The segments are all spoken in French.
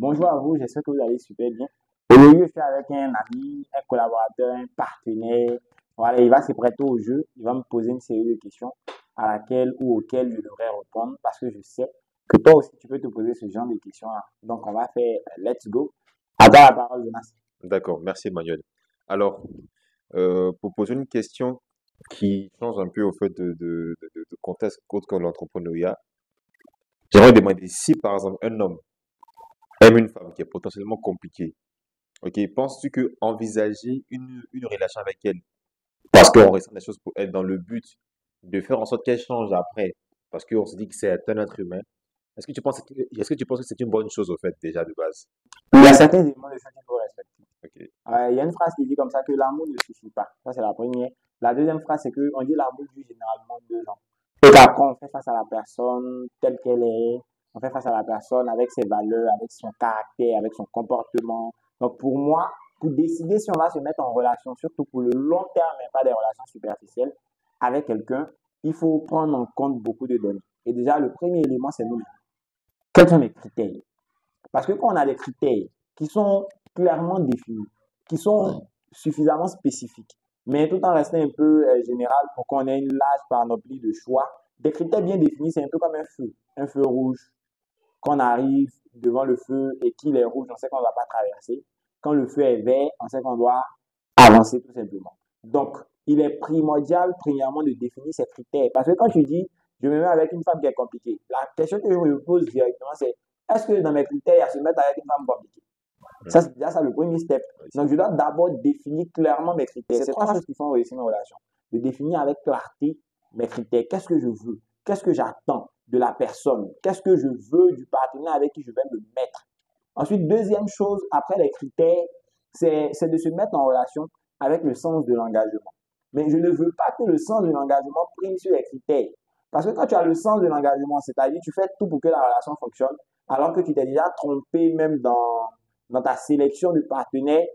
Bonjour à vous, j'espère que vous allez super bien. Aujourd'hui, je suis avec un ami, un collaborateur, un partenaire. Voilà, il va se prêter au jeu. Il va me poser une série de questions à laquelle ou auxquelles je devrais répondre parce que je sais que toi aussi, tu peux te poser ce genre de questions-là. Donc, on va faire let's go. À toi la parole, Jonas. D'accord, merci Emmanuel. Alors, pour poser une question qui change un peu au fait de contexte autre que l'entrepreneuriat, j'aimerais demander si par exemple un homme aime une femme qui est potentiellement compliquée, ok, penses-tu que envisager une relation avec elle, parce qu'on ressent des choses pour elle dans le but de faire en sorte qu'elle change après, parce qu'on se dit que c'est un être humain, est-ce que tu penses que c'est une bonne chose au fait déjà de base? Il y a certains éléments de ça qu'il faut respecter. Ok. Il y a une phrase qui dit comme ça que l'amour ne suffit pas. Ça, c'est la première. La deuxième phrase, c'est qu'on dit l'amour dure généralement 2 ans. Et qu'après, on fait face à la personne telle qu'elle est. On fait face à la personne avec ses valeurs, avec son caractère, avec son comportement. Donc, pour moi, pour décider si on va se mettre en relation, surtout pour le long terme, mais pas des relations superficielles, avec quelqu'un, il faut prendre en compte beaucoup de données. Et déjà, le premier élément, c'est nous-mêmes. Quels sont les critères? Parce que quand on a des critères qui sont clairement définis, qui sont suffisamment spécifiques, mais tout en restant un peu général pour qu'on ait une large panoplie de choix, des critères bien définis, c'est un peu comme un feu rouge. Quand on arrive devant le feu et qu'il est rouge, on sait qu'on ne va pas traverser. Quand le feu est vert, on sait qu'on doit avancer tout simplement. Donc, il est primordial, premièrement, de définir ces critères. Parce que quand tu dis, je me mets avec une femme qui est compliquée, la question que je me pose directement, c'est, est-ce que dans mes critères, il y a se mettre avec une femme compliquée? Ça, Mhm. c'est déjà ça le premier step. Oui, c'est Donc, je ça. dois d'abord définir clairement mes critères. C'est 3 choses qui font réussir une relation. De définir avec clarté mes critères. Qu'est-ce que je veux? Qu'est-ce que j'attends de la personne? Qu'est-ce que je veux du partenaire avec qui je vais me mettre? Ensuite, deuxième chose, après les critères, c'est de se mettre en relation avec le sens de l'engagement. Mais je ne veux pas que le sens de l'engagement prime sur les critères. Parce que quand tu as le sens de l'engagement, c'est-à-dire tu fais tout pour que la relation fonctionne, alors que tu t'es déjà trompé même dans ta sélection de partenaires,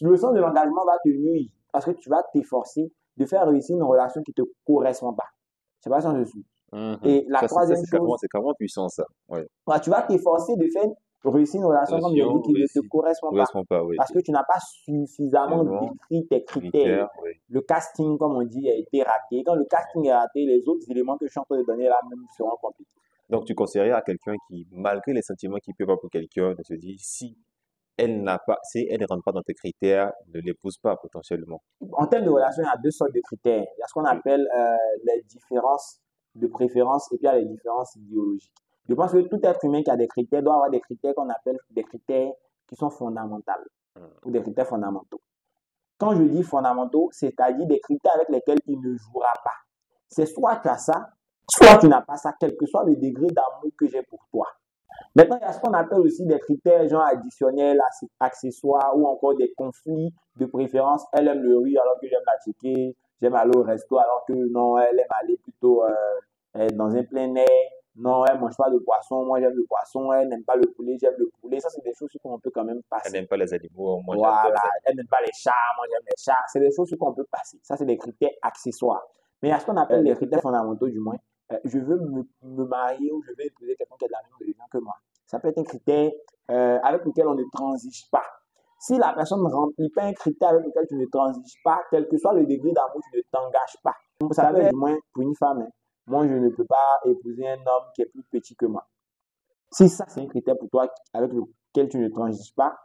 le sens de l'engagement va te nuire parce que tu vas t'efforcer de faire réussir une relation qui ne te correspond pas. Je ne sais pas si je suis. Mhm. Et la Ça, troisième chose, c'est carrément puissant ça. Ouais. tu vas t'efforcer de faire réussir une relation, comme j'ai dit, Relation qui ne te réussie. correspond pas. Correspond pas, oui. Parce que tu n'as pas suffisamment Suffisamment décrit tes critères. critères, oui. Le casting, comme on dit, a été raté. Quand le casting est raté, les autres éléments que je suis en train de donner là même seront compliqués. Donc, tu conseillerais à quelqu'un qui, malgré les sentiments qu'il peut avoir pour quelqu'un, de se dire si elle ne rentre pas dans tes critères, ne l'épouse pas potentiellement. En termes de relation, il y a 2 sortes de critères. Il y a ce qu'on Ok. appelle les différences de préférence et puis il y a les différences idéologiques. Je pense que tout être humain qui a des critères doit avoir des critères qu'on appelle des critères qui sont fondamentaux Mhm. ou des critères fondamentaux. Quand je dis fondamentaux, c'est-à-dire des critères avec lesquels il ne jouera pas. C'est soit tu as ça, soit tu n'as pas ça, quel que soit le degré d'amour que j'ai pour toi. Maintenant, il y a ce qu'on appelle aussi des critères genre additionnels, accessoires ou encore des conflits de préférence. Elle aime le riz alors que j'aime la chicken. J'aime aller au resto alors que non, elle aime aller plutôt dans un plein air. Non, elle ne mange pas de poisson. Moi, j'aime le poisson. Elle n'aime pas le poulet. J'aime le poulet. Ça, c'est des choses qu'on peut quand même Elle passer. n'aime pas les animaux, moi j'adore Voilà. les Elle animaux. n'aime pas les chats. Moi, j'aime les chats. C'est des choses qu'on peut passer. Ça, c'est des critères accessoires. Mais il y a ce qu'on appelle les critères fondamentaux, du moins. Je veux me marier ou je veux épouser quelqu'un qui est de la même religion que moi. Ça peut être un critère avec lequel on ne transige pas. Si la personne ne remplit pas un critère avec lequel tu ne transiges pas, quel que soit le degré d'amour, tu ne t'engages pas. Ça peut être du moins pour une femme. Hein. Moi, je ne peux pas épouser un homme qui est plus petit que moi. Si ça, c'est un critère pour toi avec lequel tu ne transiges pas,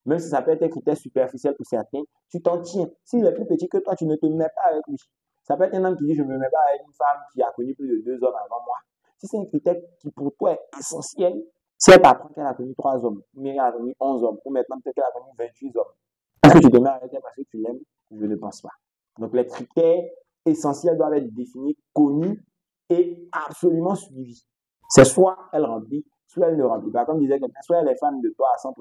même si ça peut être un critère superficiel pour certains, tu t'en tiens. S'il est plus petit que toi, tu ne te mets pas avec lui. Ça peut être un homme qui dit je ne me mets pas avec une femme qui a connu plus de 2 hommes avant moi. Si c'est un critère qui pour toi est essentiel, si elle t'apprend qu'elle a connu 3 hommes, mais elle a connu 11 hommes, ou maintenant peut-être qu'elle a connu 28 hommes, est-ce que tu te mets avec elle parce que tu l'aimes? Je ne pense pas. Donc les critères essentiels doivent être définis, connus et absolument suivis. C'est soit elle remplit, soit elle ne remplit pas. Comme disait quelqu'un, soit elle est fan de toi à 100%,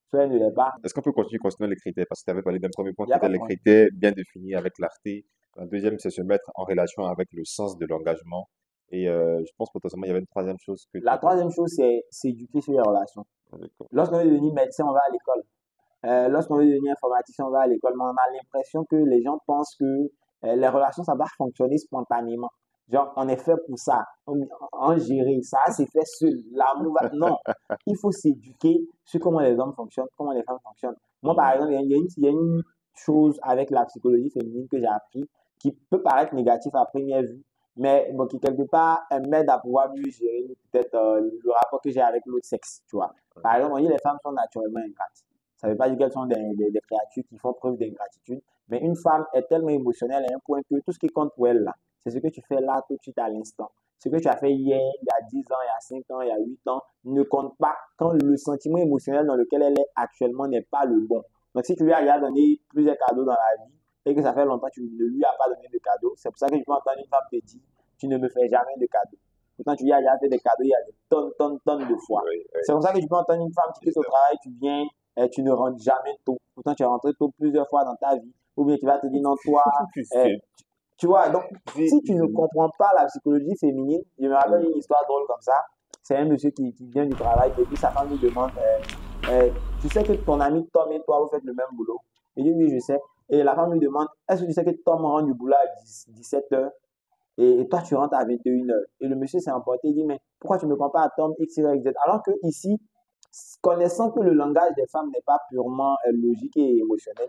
soit elle ne l'est pas. Est-ce qu'on peut continuer concernant les critères? Parce que tu avais parlé d'un premier point Il n'y qui a pas était de les problème. critères bien définis avec clarté. Un deuxième, c'est se mettre en relation avec le sens de l'engagement. Et je pense potentiellement il y avait une troisième chose que tu La entendais. troisième chose, c'est s'éduquer sur les relations. D'accord. Lorsqu'on veut devenir médecin, on va à l'école. Lorsqu'on veut devenir informaticien, on va à l'école. Mais on a l'impression que les gens pensent que les relations, ça va fonctionner spontanément. Genre, on est fait pour ça. On gérer ça, c'est fait seul. L'amour va... Non, il faut s'éduquer sur comment les hommes fonctionnent, comment les femmes fonctionnent. Moi, par exemple, il y a une chose avec la psychologie féminine que j'ai appris qui peut paraître négatif à première vue, mais bon, qui quelque part m'aide à pouvoir mieux gérer peut-être le rapport que j'ai avec l'autre sexe, tu vois. Par exemple, on dit les femmes sont naturellement ingrates. Ça ne veut pas dire qu'elles sont des créatures qui font preuve d'ingratitude, mais une femme est tellement émotionnelle à un point que tout ce qui compte pour elle, là, c'est ce que tu fais là tout de suite à l'instant. Ce que tu as fait hier, il y a 10 ans, il y a 5 ans, il y a 8 ans, ne compte pas quand le sentiment émotionnel dans lequel elle est actuellement n'est pas le bon. Donc, si tu lui as déjà donné plusieurs cadeaux dans la vie et que ça fait longtemps que tu ne lui as pas donné de cadeaux, c'est pour ça que je peux entendre une femme te dire, tu ne me fais jamais de cadeaux. Pourtant, tu lui as déjà fait des cadeaux il y a des tonnes de fois. Oui, oui. C'est comme ça que tu peux entendre une femme qui quitte au travail, tu viens, et tu ne rentres jamais tôt. Pourtant, tu es rentré tôt plusieurs fois dans ta vie. Ou bien tu vas te dire, non, toi, eh, tu vois, donc, si tu ne comprends pas la psychologie féminine, je me rappelle une histoire drôle comme ça. C'est un monsieur qui vient du travail et puis sa femme lui demande, tu sais que ton ami Tom et toi, vous faites le même boulot? Il dit, oui, je sais. Et la femme lui demande, est-ce que tu sais que Tom rentre du boulot à 17 heures et toi, tu rentres à 21 heures? Et le monsieur s'est emporté, il dit, mais pourquoi tu ne me prends pas à Tom X, Y, Z? Alors que ici, connaissant que le langage des femmes n'est pas purement logique et émotionnel,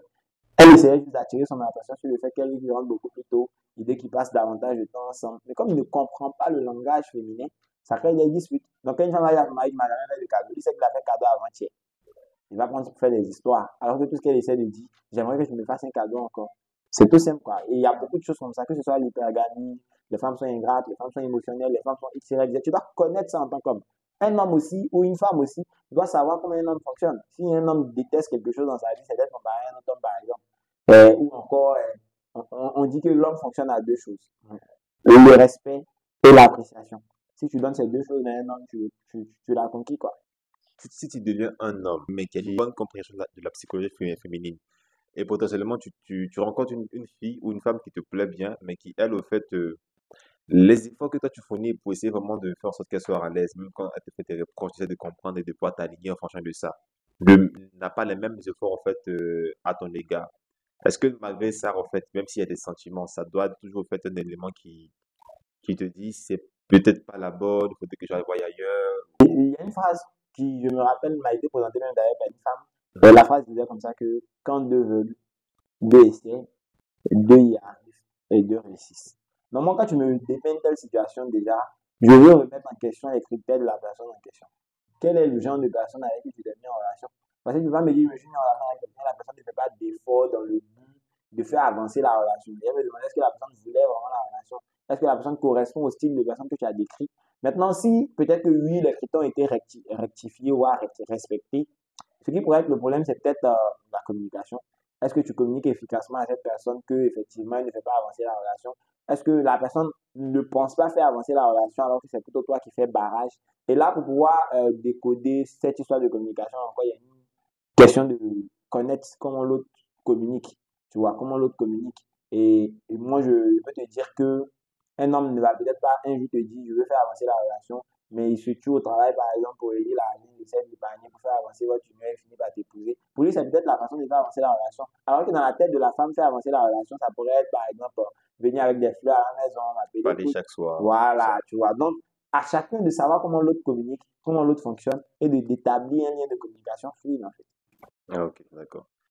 elle essayait juste d'attirer son attention sur le fait qu'elle lui rentre beaucoup plus tôt, l'idée qu'ils passent davantage de temps ensemble. Mais comme il ne comprend pas le langage féminin, ça crée des disputes. Donc, quand une femme va dire à son mari, madame, fait de cadeau, il sait qu'il a fait cadeau avant-hier. Il va prendre pour faire des histoires. Alors que tout ce qu'elle essaie de dire, j'aimerais que je me fasse un cadeau encore. C'est tout simple, quoi. Et il y a beaucoup de choses comme ça, que ce soit l'hypergamie, les femmes sont ingrates, les femmes sont émotionnelles, les femmes sont X, Y, Z. Tu dois connaître ça en tant qu'homme. Un homme aussi, ou une femme aussi, doit savoir comment un homme fonctionne. Si un homme déteste quelque chose dans sa vie, c'est d'être comparé à un autre homme, par exemple. Ou encore, on dit que l'homme fonctionne à deux choses. Le respect et l'appréciation. Si tu donnes ces deux choses à un homme, tu l'as conquis, quoi. Si tu deviens un homme, mais qui a une bonne compréhension de la psychologie féminine, et potentiellement tu rencontres une fille ou une femme qui te plaît bien, mais qui, elle, au fait, les efforts que toi tu fournis pour essayer vraiment de faire en sorte qu'elle soit à l'aise, même quand elle te fait des reproches, tu essaies de comprendre et de pouvoir t'aligner en fonction de ça, n'a pas les mêmes efforts, en fait, à ton égard. Est-ce que malgré ça, en fait, même s'il y a des sentiments, ça doit toujours être un élément qui te dit c'est peut-être pas la bonne, il faudrait que j'aille voir ailleurs. Il y a une phrase qui, je me rappelle, m'a été présentée même d'ailleurs par une femme. Et la phrase disait comme ça que quand deux veulent, deux essaient, deux y arrivent et deux réussissent. Donc moi, quand tu me dépeins une telle situation déjà, je veux remettre en question les critères de la personne en question. Quel est le genre de personne avec qui tu t'es mis en relation? Parce que tu vas me dire, je suis mis en relation avec quelqu'un, la personne ne fait pas d'effort dans le but de faire avancer la relation. Et elle me demande est-ce que la personne voulait vraiment la relation? Est-ce que la personne correspond au style de personne que tu as décrit? Maintenant, si peut-être que oui, les critères ont été rectifiés ou respectés, ce qui pourrait être le problème, c'est peut-être la communication. Est-ce que tu communiques efficacement à cette personne que effectivement elle ne fait pas avancer la relation? Est-ce que la personne ne pense pas faire avancer la relation alors que c'est plutôt toi qui fais barrage? Et là, pour pouvoir décoder cette histoire de communication, encore, il y a une question de connaître comment l'autre communique, tu vois, comment l'autre communique. Et moi, je peux te dire que un homme ne va peut-être pas un jour te dire, je veux faire avancer la relation, mais il se tue au travail, par exemple, pour aider la ligne de sel d'épargner pour faire avancer votre humeur et finit par t'épouser. Pour lui, c'est peut-être la façon de faire avancer la relation. Alors que dans la tête de la femme, faire avancer la relation, ça pourrait être, par exemple, venir avec des fleurs à la maison, appeler Parler tout. chaque soir, tout ça. Voilà, tu vois. Donc, à chacun de savoir comment l'autre communique, comment l'autre fonctionne et d'établir un lien de communication fluide, en fait. Ah, ok, d'accord.